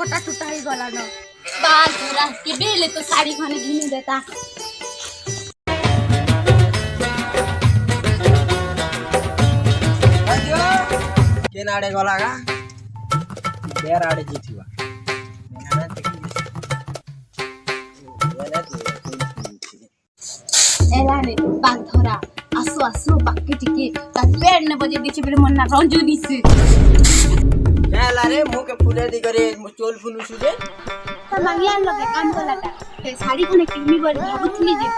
फटा टूटा ही गला न बाल पूरा के बेले तो साड़ी खाने घिनी देता केनाडे गलागा बेर आड़े जीथिवा एलाने बाग धरा आसु आसु बाकी टिके ता पेड़ ने बजे दिछि बेले मन ना रंजू दिछि एला रे मुके फुले दी करे चोल फुलु सुजे त मांगिया लगे काम कलाटा ते साड़ी खने किनी बर भाबुथली जे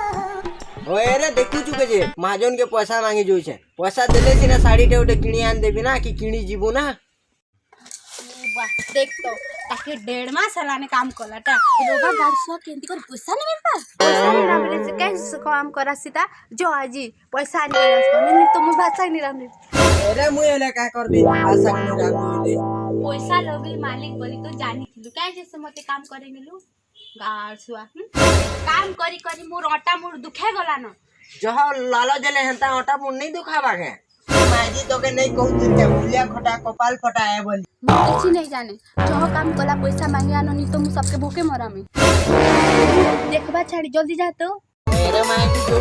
ओए रे देखु चुके जे महाजन के पैसा मांगी जोइ छे पैसा देले सिना साड़ी टे उटे किनी आन देबी ना कि किनी जीबो ना वाह देख तो ताके 1.5 मास हलाने काम कलाटा रोगा बारसो केंती कर पैसा नहीं मिलता पैसा नहीं रामले से कैसे काम करा सीता जो आजी पैसा नहीं रस नहीं तो मु भाषा नहीं रामले अरे मु एले का कर दे भाषा नहीं रामले पैसा लोभी मालिक बोली तो जानी थिलु काहे जैसे मते काम करे गेलु गारसुआ काम करी करी मोर अटा मोर दुखे गला न जह लाला जले हंता अटा मुन नहीं दुखाबा के माजी तो के नहीं कहू दिन के मुलिया खटा कपाल फटा है बोली किसी नहीं जाने जो काम कला पैसा मांगे आनो नहीं तो मु सबके भूखे मरा में देखबा छाड़ी जल्दी जा तो मेरे माजी जो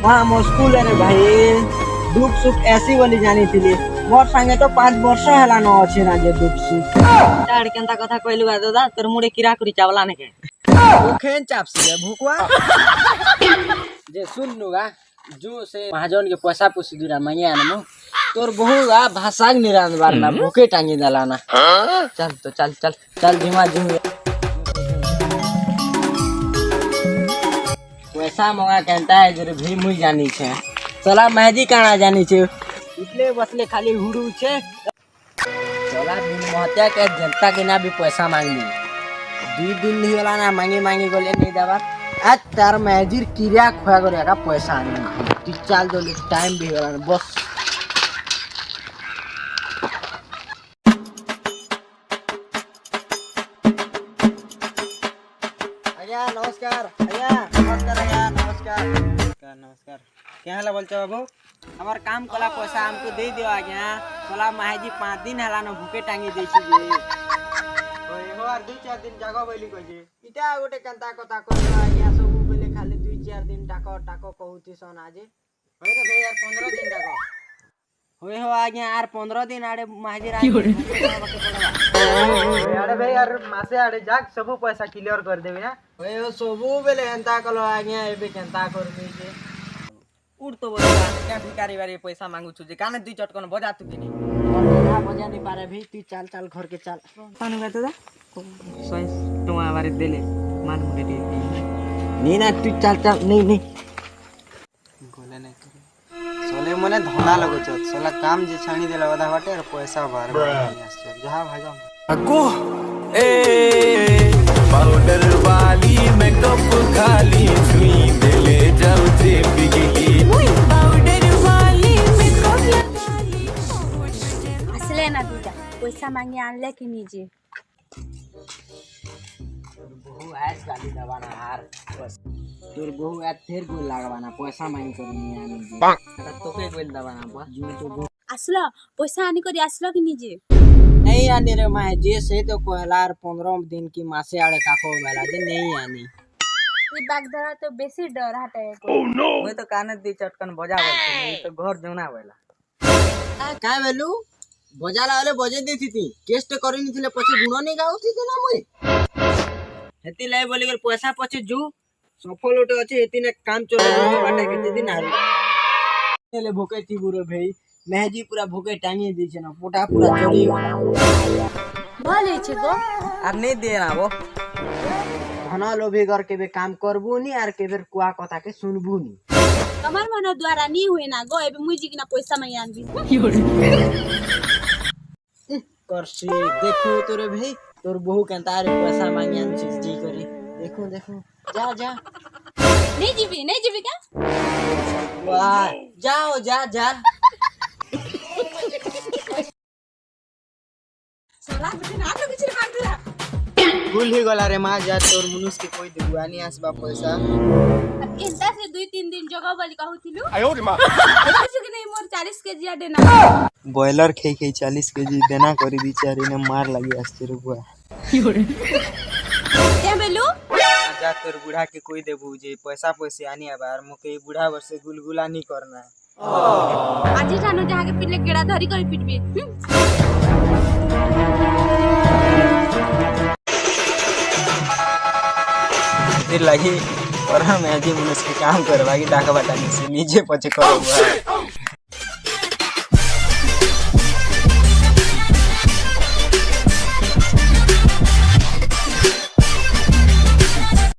वहाँ मो स्कूल रे भाई दुख सुख ऐसी वाली जानी थी मोर संगे तो 5 वर्ष हला न अछि ना जे दुख सुख ताड़ केंता कथा कहलु दादा तोर मुड़े किरा करी चावला ने के भूखेन चापसी रे भूखवा जे सुन नुगा जो से महाजन के पैसा पुसी दुरा मांगे आनमु तोर बहुगा भाषा निरान बारना भूखे टांगी दलाना चल तो चल चल चल धीमा धीमा पैसा मंगा कहता है जरे भी मुई जानी छे चला मेहदी काना जानी छे इसलिए बसले खाली हुडू छे चला दिन महत्या के जनता के ना भी पैसा मांगनी 2 दिन नहीं वाला ना मांगी मांगी गोले नहीं दबा आज तार मेहदीर किरिया खोया करे का पैसा आनी तू चल दो टाइम भी वाला बस आया नमस्कार आया नमस्कार आया नमस्कार नमस्कार नमस्कार क्या हाल बोलते बाबू हमार काम कला पैसा हमको दे दियो आज्ञा चला माहेजी 5 दिन हला न भूखे टांगी देछि जे ओए हो आर 2-4 दिन जागो बोली कहि इटा गोटे कंता कथा करबा आज्ञा सब बोले खाली 2-4 दिन टाको टाको कहूती सन आजे होय रे भाई यार 15 दिन टाको होय हो आज्ञा यार 15 दिन आड़े माहेजी अरे भाई यार मासे आड़े जाक सब पैसा क्लियर कर देबे ना होय हो सब बेले एंता कलो आज्ञा एबे केंता करबे जे उड़ तो बोला क्या भिखारी बारे पैसा मांगू छु जे काने 2 चटकन बजा तू किनी ना बजा नहीं पारे भी तू चल चल घर के चल पानी बा दादा 100 टका बारे देले मान मुके दे नहीं ना तू चल चल नहीं नहीं बोले नहीं सोले मने धंधा लगो छ सोला काम जे छानी देला वदा बाटे और पैसा बार जहां भागा अको ए पाउडर वाली मेकअप खाली छुई देले जाऊ जे बिगली पाउडर वाली मेकअप असले ना दूजा पैसा मांगे आनले कि नीजे बहु आज गाली दबाना हार बस तोर बहु आज फेर गोल लागवाना पैसा मांगी करनी आनी जी तो के गोल दबाना बा जो तो असला पैसा आनी करी असला कि नीजे नहीं आने रे मां जे से तो कहलार 15 दिन की मासे आड़े काको वाला जे नहीं आनी ई बागदरा तो बेसी डर हटे ओए तो काने 2 चटकन बजा बोलते तो घर जौना वाला का वेलू बजाला वाले बजे देती थी केस्ट करनी थिले पछे गुण नहीं गाउती थी ना मुई हेती लाई बोली गल पैसा पछे जू सफल उठे अछि हेती ने काम चले बाटे केते दिन आरू ले भूखे थी बुरे भाई मेहदी पूरा भूखे टांगी दी छे ना पोटा पूरा चली भले छे गो आर नहीं दे ना वो धना लोभी कर के बे काम करबू नी आर के बेर कुआ कथा के सुनबू नी तमर मन द्वारा नी हुए ना गो एबे मुई जिकिना पैसा मै आनबी करसी देखो तोरे भाई तोर बहु केंता रे पैसा मांगी आन छी जी करी देखो देखो जा जा नहीं जीवी क्या वाह जाओ जा जा साला मुझे ना तो कुछ मार दिया भूल ही गला रे माँ जा तोर मनुष्य के कोई देबुआ नहीं आसबा पैसा एंता से 2-3 दिन जगह वाली कहूतिलु आयो रे मां कुछ कि नहीं मोर 40 केजी आ देना बॉयलर खे 40 केजी देना करी बिचारी ने मार लगी आस्ते रुआ क्या बेलू जा तोर बूढ़ा के कोई देबू जे पैसा पैसे आनी आबार मोके बूढ़ा वर्ष से गुलगुला नहीं करना है आज जानो जहाँ के पिले गेड़ा धरी कर पिटबे फिर लगी और हम ऐसे मनुष्य के काम करवा के डाका बटाने से नीचे पचे करो